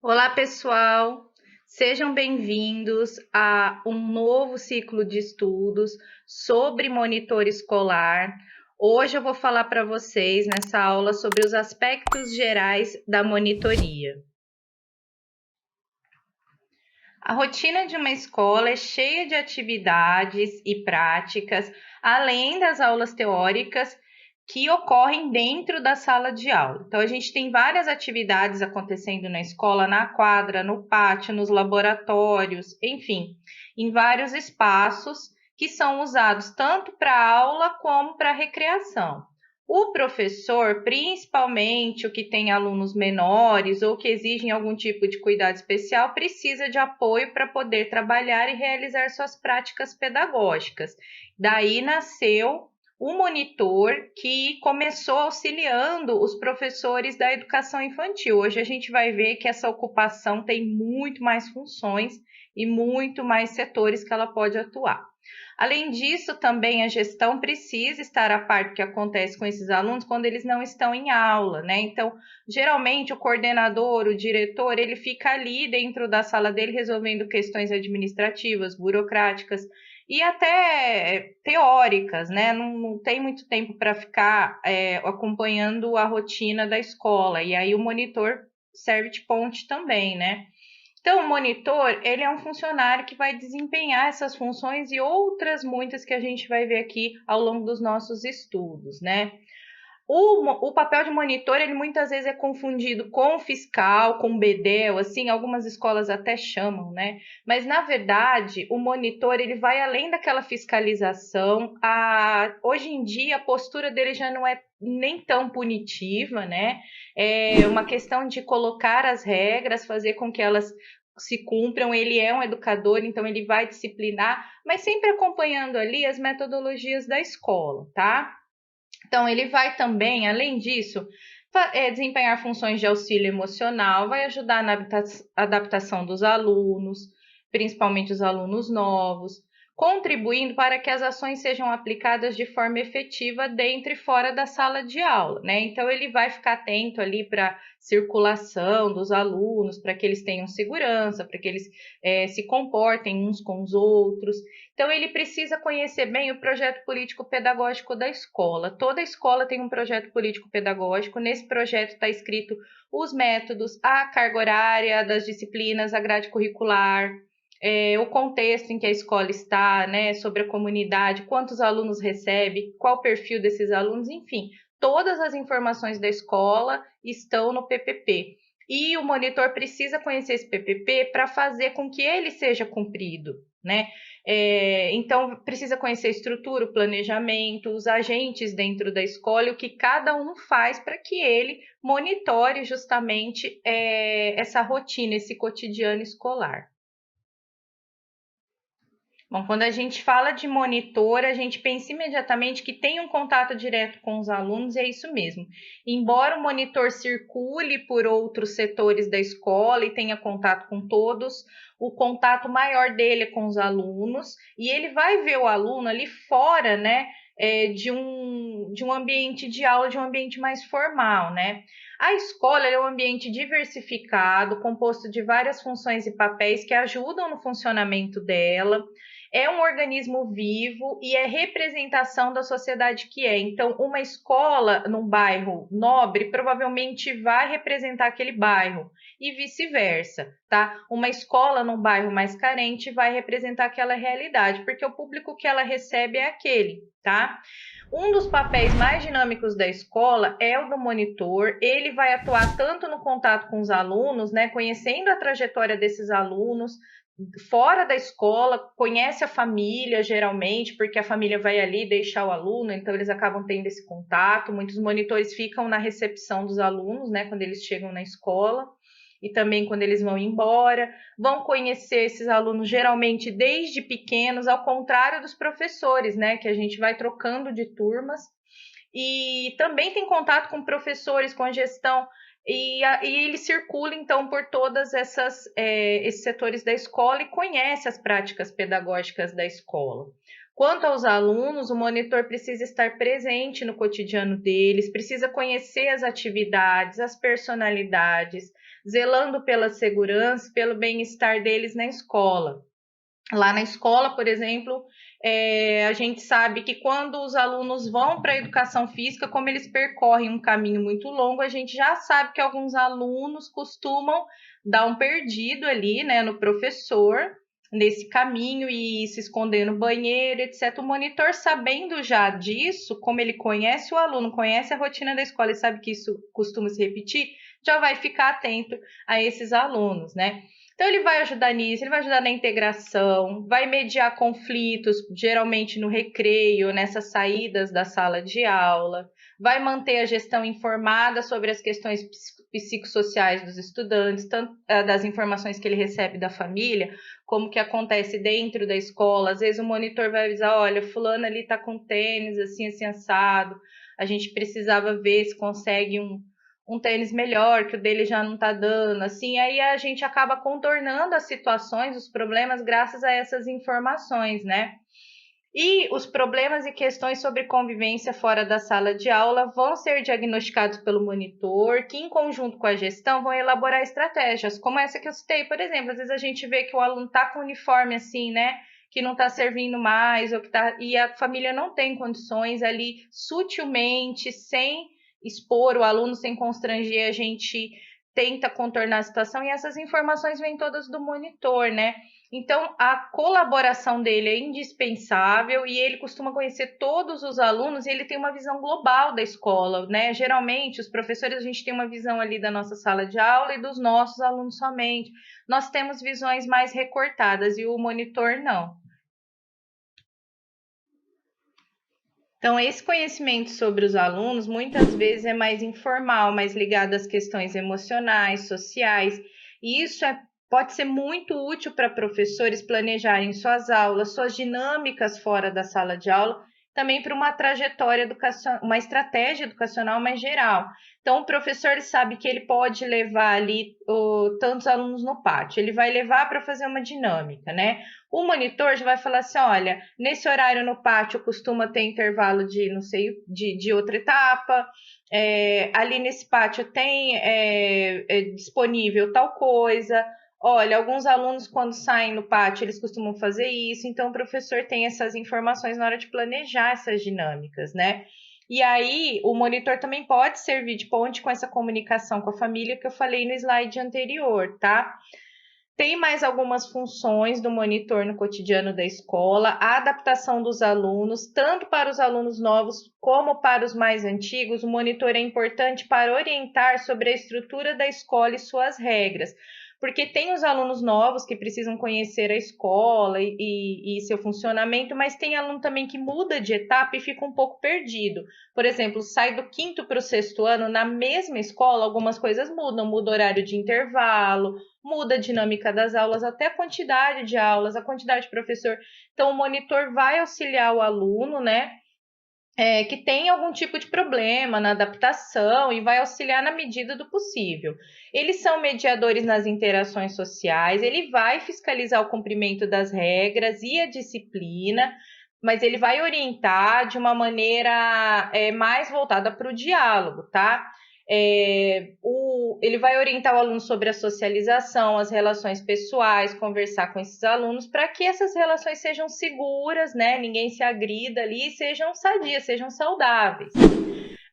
Olá, pessoal! Sejam bem-vindos a um novo ciclo de estudos sobre monitor escolar. Hoje eu vou falar para vocês nessa aula sobre os aspectos gerais da monitoria. A rotina de uma escola é cheia de atividades e práticas, além das aulas teóricas que ocorrem dentro da sala de aula. Então, a gente tem várias atividades acontecendo na escola, na quadra, no pátio, nos laboratórios, enfim, em vários espaços que são usados tanto para aula como para recreação. O professor, principalmente o que tem alunos menores ou que exigem algum tipo de cuidado especial, precisa de apoio para poder trabalhar e realizar suas práticas pedagógicas. Daí nasceu o monitor, que começou auxiliando os professores da educação infantil. Hoje a gente vai ver que essa ocupação tem muito mais funções e muito mais setores que ela pode atuar. Além disso, também a gestão precisa estar a par do que acontece com esses alunos quando eles não estão em aula, né? Então, geralmente o coordenador, o diretor, ele fica ali dentro da sala dele resolvendo questões administrativas, burocráticas e até teóricas, né? Não tem muito tempo para ficar acompanhando a rotina da escola. E aí o monitor serve de ponte também, né? Então, o monitor, ele é um funcionário que vai desempenhar essas funções e outras muitas que a gente vai ver aqui ao longo dos nossos estudos, né? O papel de monitor, ele muitas vezes é confundido com fiscal, com bedel, assim, algumas escolas até chamam, né? Mas, na verdade, o monitor, ele vai além daquela fiscalização. Hoje em dia, a postura dele já não é nem tão punitiva, né? É uma questão de colocar as regras, fazer com que elas se cumpram. Ele é um educador, então ele vai disciplinar, mas sempre acompanhando ali as metodologias da escola, tá? Então, ele vai também, além disso, desempenhar funções de auxílio emocional, vai ajudar na adaptação dos alunos, principalmente os alunos novos, contribuindo para que as ações sejam aplicadas de forma efetiva dentro e fora da sala de aula, né? Então, ele vai ficar atento ali para a circulação dos alunos, para que eles tenham segurança, para que eles se comportem uns com os outros. Então, ele precisa conhecer bem o projeto político-pedagógico da escola. Toda escola tem um projeto político-pedagógico. Nesse projeto está escrito os métodos, a carga horária das disciplinas, a grade curricular, o contexto em que a escola está, né, sobre a comunidade, quantos alunos recebe, qual o perfil desses alunos, enfim. Todas as informações da escola estão no PPP. E o monitor precisa conhecer esse PPP para fazer com que ele seja cumprido, né? Então, precisa conhecer a estrutura, o planejamento, os agentes dentro da escola e o que cada um faz para que ele monitore justamente essa rotina, esse cotidiano escolar. Bom, quando a gente fala de monitor, a gente pensa imediatamente que tem um contato direto com os alunos, e é isso mesmo. Embora o monitor circule por outros setores da escola e tenha contato com todos, o contato maior dele é com os alunos, e ele vai ver o aluno ali fora, né, de um ambiente de aula, de um ambiente mais formal, né? A escola é um ambiente diversificado, composto de várias funções e papéis que ajudam no funcionamento dela, é um organismo vivo e é representação da sociedade que é. Então, uma escola num bairro nobre provavelmente vai representar aquele bairro e vice-versa, tá? Uma escola num bairro mais carente vai representar aquela realidade, porque o público que ela recebe é aquele, tá? Um dos papéis mais dinâmicos da escola é o do monitor. Ele vai atuar tanto no contato com os alunos, né, conhecendo a trajetória desses alunos, fora da escola, conhece a família geralmente, porque a família vai ali deixar o aluno, então eles acabam tendo esse contato. Muitos monitores ficam na recepção dos alunos, né, quando eles chegam na escola e também quando eles vão embora. Vão conhecer esses alunos geralmente desde pequenos, ao contrário dos professores, né, que a gente vai trocando de turmas. E também tem contato com professores, com a gestão, e ele circula então por todas esses setores da escola e conhece as práticas pedagógicas da escola. Quanto aos alunos, o monitor precisa estar presente no cotidiano deles, precisa conhecer as atividades, as personalidades, zelando pela segurança, pelo bem-estar deles na escola. Lá na escola, por exemplo, a gente sabe que quando os alunos vão para a educação física, como eles percorrem um caminho muito longo, a gente já sabe que alguns alunos costumam dar um perdido ali, né, no professor, nesse caminho e se esconder no banheiro, etc. O monitor, sabendo já disso, como ele conhece o aluno, conhece a rotina da escola e sabe que isso costuma se repetir, já vai ficar atento a esses alunos, né? Então, ele vai ajudar nisso, ele vai ajudar na integração, vai mediar conflitos, geralmente no recreio, nessas saídas da sala de aula, vai manter a gestão informada sobre as questões psicossociais dos estudantes, tanto das informações que ele recebe da família, como que acontece dentro da escola. Às vezes o monitor vai avisar, olha, fulano ali tá com tênis assim, assim, assado, a gente precisava ver se consegue um tênis melhor, que o dele já não tá dando, assim, aí a gente acaba contornando as situações, os problemas, graças a essas informações, né? E os problemas e questões sobre convivência fora da sala de aula vão ser diagnosticados pelo monitor, que em conjunto com a gestão vão elaborar estratégias, como essa que eu citei, por exemplo, às vezes a gente vê que o aluno tá com uniforme assim, né, que não tá servindo mais, ou que tá, e a família não tem condições ali, sutilmente, sem expor o aluno, sem constranger, a gente tenta contornar a situação, e essas informações vêm todas do monitor, né? Então, a colaboração dele é indispensável e ele costuma conhecer todos os alunos e ele tem uma visão global da escola, né? Geralmente, os professores, a gente tem uma visão ali da nossa sala de aula e dos nossos alunos somente. Nós temos visões mais recortadas e o monitor não. Então, esse conhecimento sobre os alunos muitas vezes é mais informal, mais ligado às questões emocionais, sociais, e isso pode ser muito útil para professores planejarem suas aulas, suas dinâmicas fora da sala de aula, também para uma trajetória educacional, uma estratégia educacional mais geral. Então, o professor ele sabe que ele pode levar ali tantos alunos no pátio, ele vai levar para fazer uma dinâmica, né? O monitor já vai falar assim, olha, nesse horário no pátio costuma ter intervalo de, não sei, de outra etapa, ali nesse pátio tem disponível tal coisa, olha, alguns alunos quando saem no pátio eles costumam fazer isso, então o professor tem essas informações na hora de planejar essas dinâmicas, né? E aí, o monitor também pode servir de ponte com essa comunicação com a família que eu falei no slide anterior, tá? Tem mais algumas funções do monitor no cotidiano da escola, a adaptação dos alunos, tanto para os alunos novos como para os mais antigos. O monitor é importante para orientar sobre a estrutura da escola e suas regras, porque tem os alunos novos que precisam conhecer a escola e seu funcionamento, mas tem aluno também que muda de etapa e fica um pouco perdido. Por exemplo, sai do quinto para o sexto ano, na mesma escola, algumas coisas mudam, muda o horário de intervalo, muda a dinâmica das aulas, até a quantidade de aulas, a quantidade de professor. Então, o monitor vai auxiliar o aluno, né? Que tem algum tipo de problema na adaptação e vai auxiliar na medida do possível. Eles são mediadores nas interações sociais, ele vai fiscalizar o cumprimento das regras e a disciplina, mas ele vai orientar de uma maneira mais voltada para o diálogo, tá? Ele vai orientar o aluno sobre a socialização, as relações pessoais, conversar com esses alunos para que essas relações sejam seguras, né? Ninguém se agrida ali, sejam sadias, sejam saudáveis.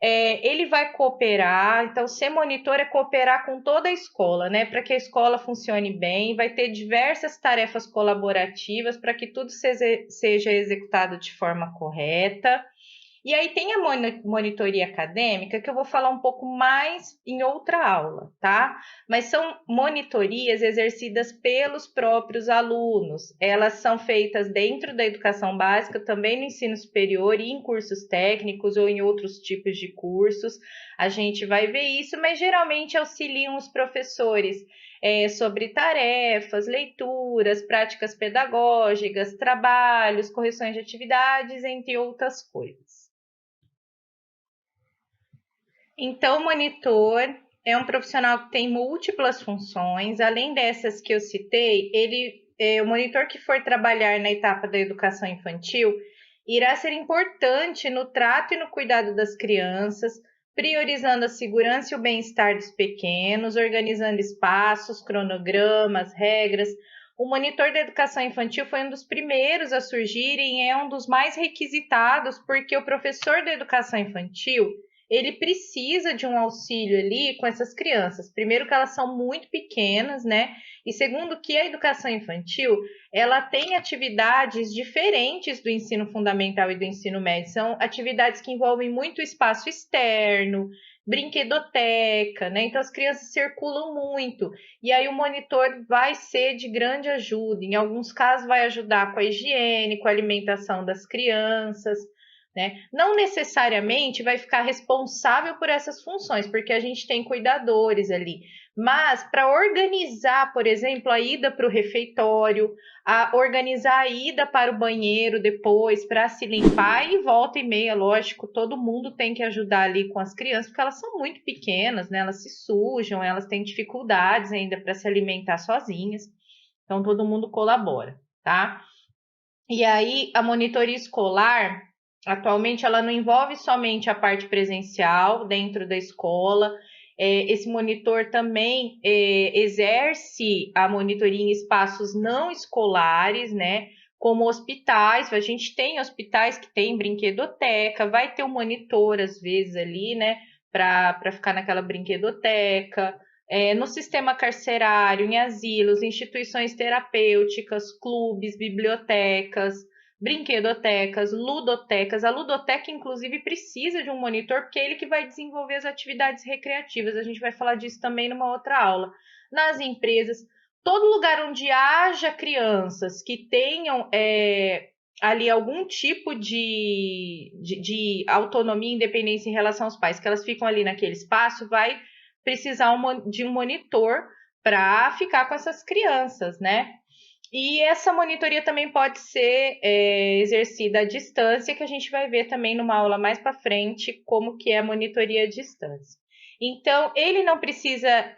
Ele vai cooperar, então ser monitor é cooperar com toda a escola, né? Para que a escola funcione bem, vai ter diversas tarefas colaborativas para que tudo seja executado de forma correta. E aí tem a monitoria acadêmica, que eu vou falar um pouco mais em outra aula, tá? Mas são monitorias exercidas pelos próprios alunos. Elas são feitas dentro da educação básica, também no ensino superior e em cursos técnicos ou em outros tipos de cursos. A gente vai ver isso, mas geralmente auxiliam os professores sobre tarefas, leituras, práticas pedagógicas, trabalhos, correções de atividades, entre outras coisas. Então, o monitor é um profissional que tem múltiplas funções. Além dessas que eu citei, o monitor que for trabalhar na etapa da educação infantil, irá ser importante no trato e no cuidado das crianças, priorizando a segurança e o bem-estar dos pequenos, organizando espaços, cronogramas, regras. O monitor da educação infantil foi um dos primeiros a surgirem e é um dos mais requisitados, porque o professor da educação infantil, ele precisa de um auxílio ali com essas crianças. Primeiro que elas são muito pequenas, né? E segundo que a educação infantil, ela tem atividades diferentes do ensino fundamental e do ensino médio. São atividades que envolvem muito espaço externo, brinquedoteca, né? Então as crianças circulam muito. E aí o monitor vai ser de grande ajuda. Em alguns casos vai ajudar com a higiene, com a alimentação das crianças, né? Não necessariamente vai ficar responsável por essas funções, porque a gente tem cuidadores ali. Mas para organizar, por exemplo, a ida para o refeitório, a organizar a ida para o banheiro depois, para se limpar e volta e meia, lógico, todo mundo tem que ajudar ali com as crianças, porque elas são muito pequenas, né? Elas se sujam, elas têm dificuldades ainda para se alimentar sozinhas. Então todo mundo colabora, tá? E aí a monitoria escolar, atualmente, ela não envolve somente a parte presencial dentro da escola. Esse monitor também exerce a monitoria em espaços não escolares, né? Como hospitais. A gente tem hospitais que tem brinquedoteca, vai ter um monitor às vezes ali, né? Para ficar naquela brinquedoteca. No sistema carcerário, em asilos, instituições terapêuticas, clubes, bibliotecas, brinquedotecas, ludotecas. A ludoteca, inclusive, precisa de um monitor, porque é ele que vai desenvolver as atividades recreativas. A gente vai falar disso também numa outra aula. Nas empresas, todo lugar onde haja crianças que tenham ali algum tipo de autonomia e independência em relação aos pais, que elas ficam ali naquele espaço, vai precisar de um monitor para ficar com essas crianças, né? E essa monitoria também pode ser exercida à distância, que a gente vai ver também numa aula mais para frente como que é a monitoria à distância. Então, ele não precisa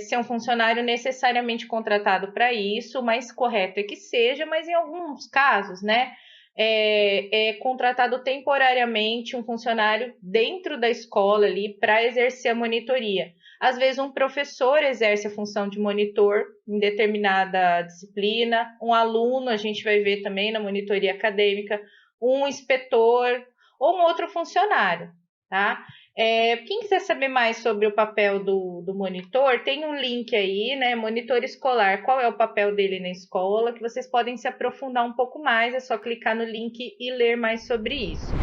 ser um funcionário necessariamente contratado para isso, o mais correto é que seja, mas em alguns casos, né, é contratado temporariamente um funcionário dentro da escola ali para exercer a monitoria. Às vezes, um professor exerce a função de monitor em determinada disciplina, um aluno, a gente vai ver também na monitoria acadêmica, um inspetor ou um outro funcionário, tá? Quem quiser saber mais sobre o papel do monitor, tem um link aí, né? Monitor escolar, qual é o papel dele na escola, que vocês podem se aprofundar um pouco mais, é só clicar no link e ler mais sobre isso.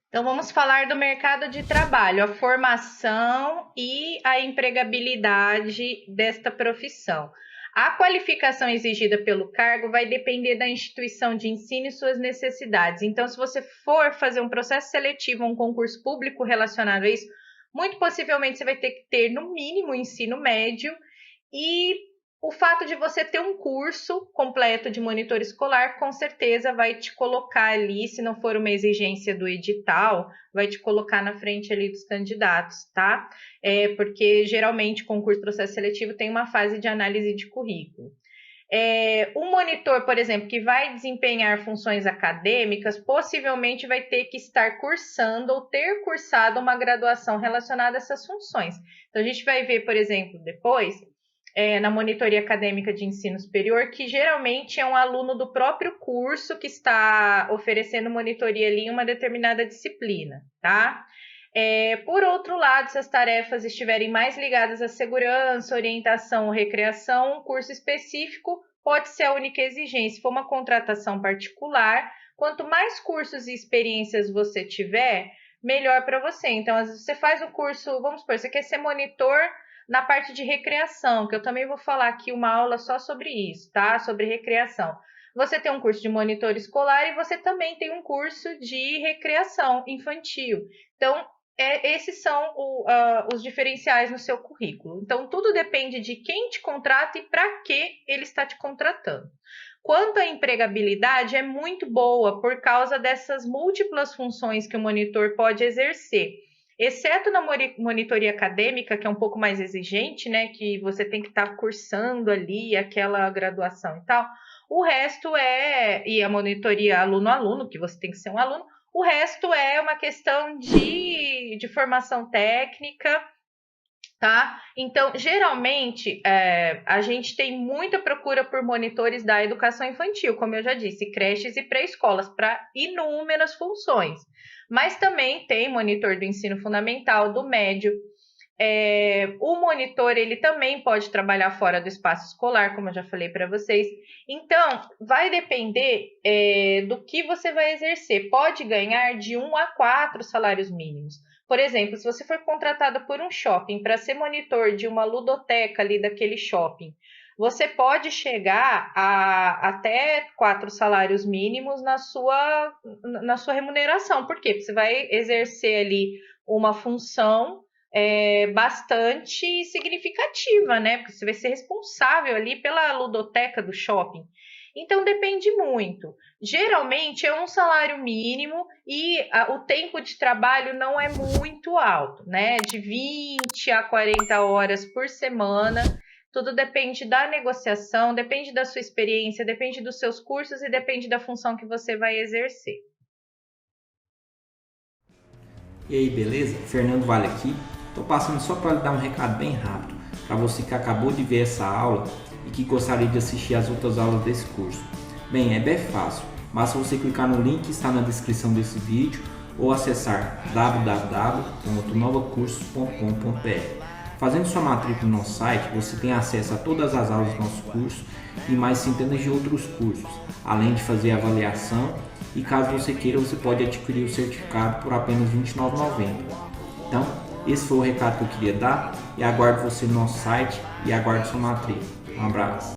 Então, vamos falar do mercado de trabalho, a formação e a empregabilidade desta profissão. A qualificação exigida pelo cargo vai depender da instituição de ensino e suas necessidades. Então, se você for fazer um processo seletivo, um concurso público relacionado a isso, muito possivelmente você vai ter que ter, no mínimo, ensino médio e o fato de você ter um curso completo de monitor escolar, com certeza vai te colocar ali, se não for uma exigência do edital, vai te colocar na frente ali dos candidatos, tá? Porque geralmente concurso processo seletivo tem uma fase de análise de currículo. Um monitor, por exemplo, que vai desempenhar funções acadêmicas, possivelmente vai ter que estar cursando ou ter cursado uma graduação relacionada a essas funções. Então, a gente vai ver, por exemplo, depois, na monitoria acadêmica de ensino superior, que geralmente é um aluno do próprio curso que está oferecendo monitoria ali em uma determinada disciplina, tá? Por outro lado, se as tarefas estiverem mais ligadas à segurança, orientação ou recreação, um curso específico pode ser a única exigência. Se for uma contratação particular, quanto mais cursos e experiências você tiver, melhor para você. Então, às vezes você faz o curso, vamos supor, você quer ser monitor na parte de recreação, que eu também vou falar aqui uma aula só sobre isso, tá? Sobre recreação. Você tem um curso de monitor escolar e você também tem um curso de recreação infantil. Então, esses são os diferenciais no seu currículo. Então, tudo depende de quem te contrata e para que ele está te contratando. Quanto à empregabilidade, é muito boa por causa dessas múltiplas funções que o monitor pode exercer. Exceto na monitoria acadêmica, que é um pouco mais exigente, né? Que você tem que estar cursando ali aquela graduação e tal. O resto e a monitoria aluno a aluno, que você tem que ser um aluno, o resto é uma questão de formação técnica, tá? Então, geralmente, a gente tem muita procura por monitores da educação infantil, como eu já disse, creches e pré-escolas, para inúmeras funções. Mas também tem monitor do ensino fundamental, do médio. O monitor, ele também pode trabalhar fora do espaço escolar, como eu já falei para vocês. Então, vai depender do que você vai exercer. Pode ganhar de 1 a 4 salários mínimos. Por exemplo, se você for contratado por um shopping para ser monitor de uma ludoteca ali daquele shopping, você pode chegar a até 4 salários mínimos na sua remuneração. Por quê? Porque você vai exercer ali uma função bastante significativa, né? Porque você vai ser responsável ali pela ludoteca do shopping. Então depende muito. Geralmente é um salário mínimo e o tempo de trabalho não é muito alto, né? De 20 a 40 horas por semana. Tudo depende da negociação, depende da sua experiência, depende dos seus cursos e depende da função que você vai exercer. E aí, beleza? Fernando Vale aqui. Estou passando só para lhe dar um recado bem rápido para você que acabou de ver essa aula e que gostaria de assistir as outras aulas desse curso. Bem, é bem fácil, basta você clicar no link que está na descrição desse vídeo ou acessar www.novacursos.com.br. Fazendo sua matrícula no nosso site, você tem acesso a todas as aulas do nosso curso e mais centenas de outros cursos, além de fazer avaliação e caso você queira, você pode adquirir o certificado por apenas R$ 29,90. Então, esse foi o recado que eu queria dar e aguardo você no nosso site e aguardo sua matrícula. Um abraço.